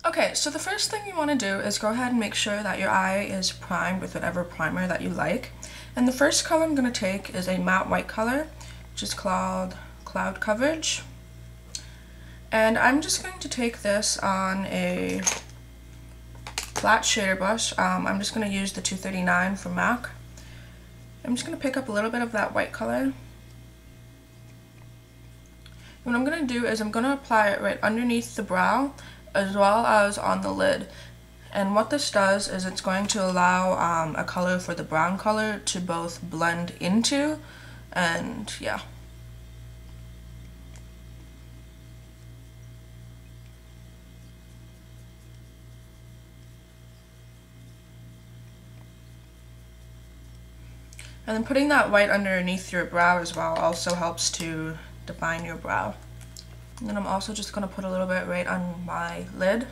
Okay, so the first thing you want to do is go ahead and make sure that your eye is primed with whatever primer that you like. And the first color I'm going to take is a matte white color, which is called Cloud Coverage. And I'm just going to take this on a flat shader brush. I'm just going to use the 239 from MAC. I'm just going to pick up a little bit of that white color. What I'm going to do is I'm going to apply it right underneath the brow as well as on the lid. And what this does is it's going to allow a color for the brown color to both blend into and yeah. And then putting that white underneath your brow as well also helps to define your brow. And then I'm also just going to put a little bit right on my lid.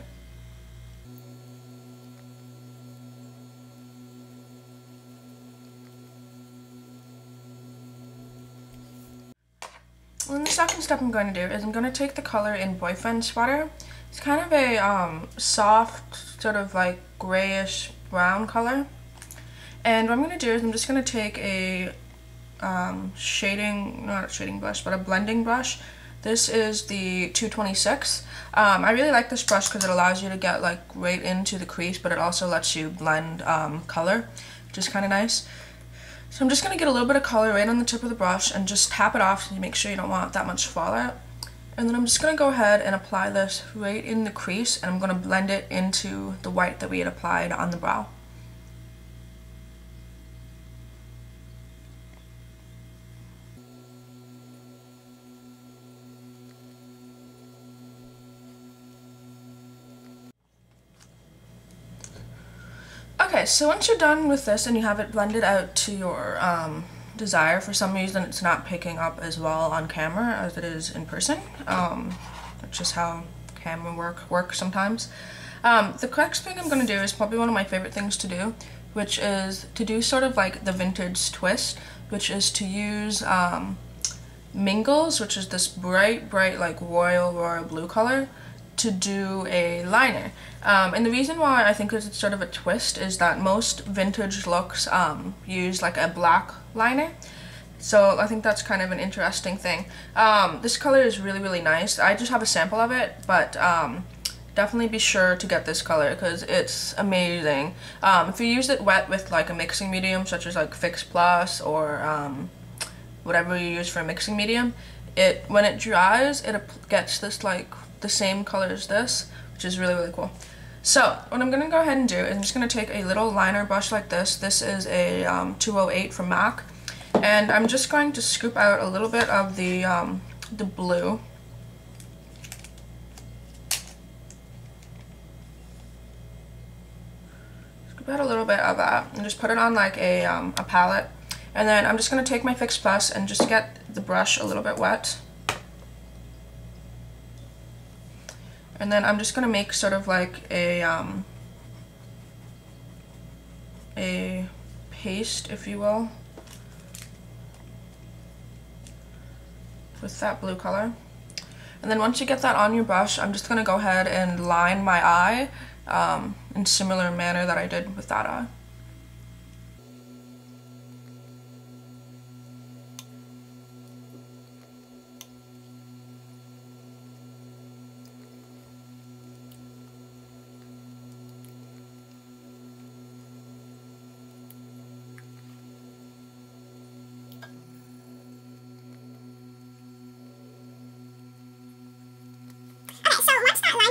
And the second step I'm going to do is I'm going to take the color in Boyfriend Sweater. It's kind of a soft, sort of like grayish brown color. And what I'm going to do is I'm just going to take a not a shading brush, but a blending brush. This is the 226. I really like this brush because it allows you to get like right into the crease, but it also lets you blend color, which is kind of nice. So I'm just going to get a little bit of color right on the tip of the brush and just tap it off to make sure you don't want that much fallout. And then I'm just going to go ahead and apply this right in the crease, and I'm going to blend it into the white that we had applied on the brow. Okay, so once you're done with this and you have it blended out to your desire, for some reason it's not picking up as well on camera as it is in person. That's just how camera works sometimes. The next thing I'm going to do is probably one of my favorite things to do, which is to do sort of like the vintage twist, which is to use Mingles, which is this bright like royal blue color, to do a liner. And the reason why I think it's sort of a twist is that most vintage looks use like a black liner. So I think that's kind of an interesting thing. This color is really nice. I just have a sample of it, but definitely be sure to get this color because it's amazing. If you use it wet with like a mixing medium such as like Fix Plus or whatever you use for a mixing medium, when it dries it gets this like the same color as this, which is really cool. So what I'm going to go ahead and do is I'm just going to take a little liner brush like this. This is a 208 from MAC, and I'm just going to scoop out a little bit of the blue. Scoop out a little bit of that and just put it on like a palette. And then I'm just going to take my Fix Plus and just get the brush a little bit wet. And then I'm just going to make sort of like a paste, if you will, with that blue color. And then once you get that on your brush, I'm just going to go ahead and line my eye in similar manner that I did with that eye.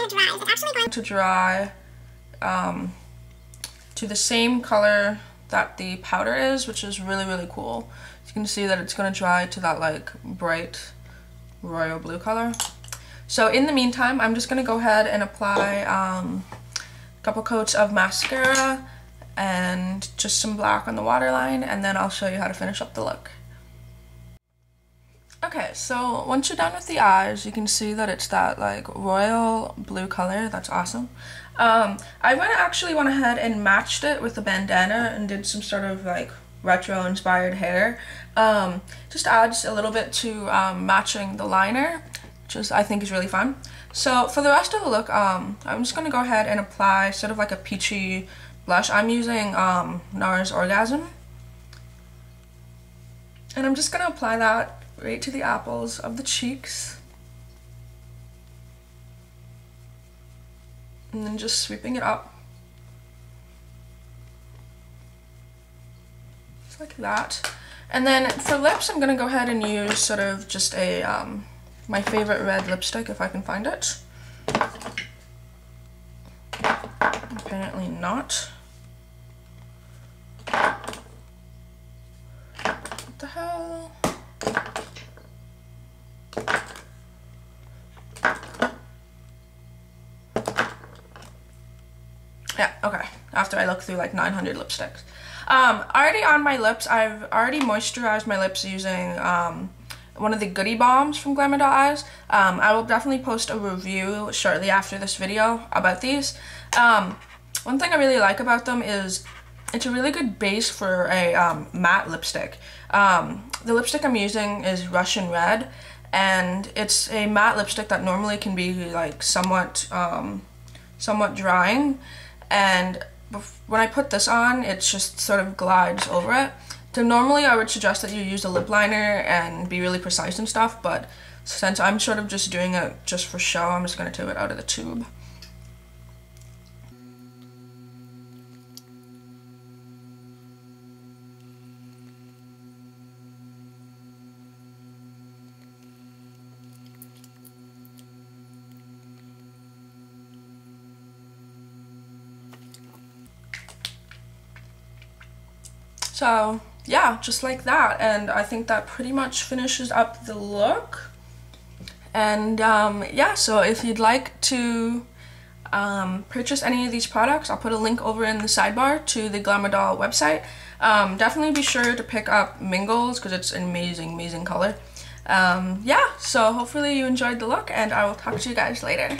Dries, it's actually going to dry to the same color that the powder is, which is really cool. You can see that it's going to dry to that like bright royal blue color. So in the meantime, I'm just going to go ahead and apply a couple coats of mascara and just some black on the waterline, and then I'll show you how to finish up the look. Okay, so once you're done with the eyes, you can see that it's that like royal blue color. That's awesome. I actually went ahead and matched it with a bandana and did some sort of like retro inspired hair. Just adds a little bit to matching the liner. which I think is really fun. So for the rest of the look, I'm just going to go ahead and apply sort of like a peachy blush. I'm using NARS Orgasm. And I'm just going to apply that right to the apples of the cheeks. And then just sweeping it up. Just like that. And then for lips, I'm going to go ahead and use sort of just a, my favorite red lipstick if I can find it. Apparently not. What the hell? Yeah, okay. After I look through like 900 lipsticks. Already on my lips, I've already moisturized my lips using one of the Goodie Bombs from Glamour.eyes. I will definitely post a review shortly after this video about these. One thing I really like about them is it's a really good base for a matte lipstick. The lipstick I'm using is Russian Red, and it's a matte lipstick that normally can be like somewhat drying, and when I put this on, it just sort of glides over it. So normally I would suggest that you use a lip liner and be really precise and stuff, but since I'm sort of just doing it just for show, I'm just going to do it out of the tube. So yeah, just like that, and I think that pretty much finishes up the look. And yeah, so if you'd like to purchase any of these products, I'll put a link over in the sidebar to the Glamour Doll website. Definitely be sure to pick up Mingles because it's an amazing color. Yeah, so hopefully you enjoyed the look, and I will talk to you guys later.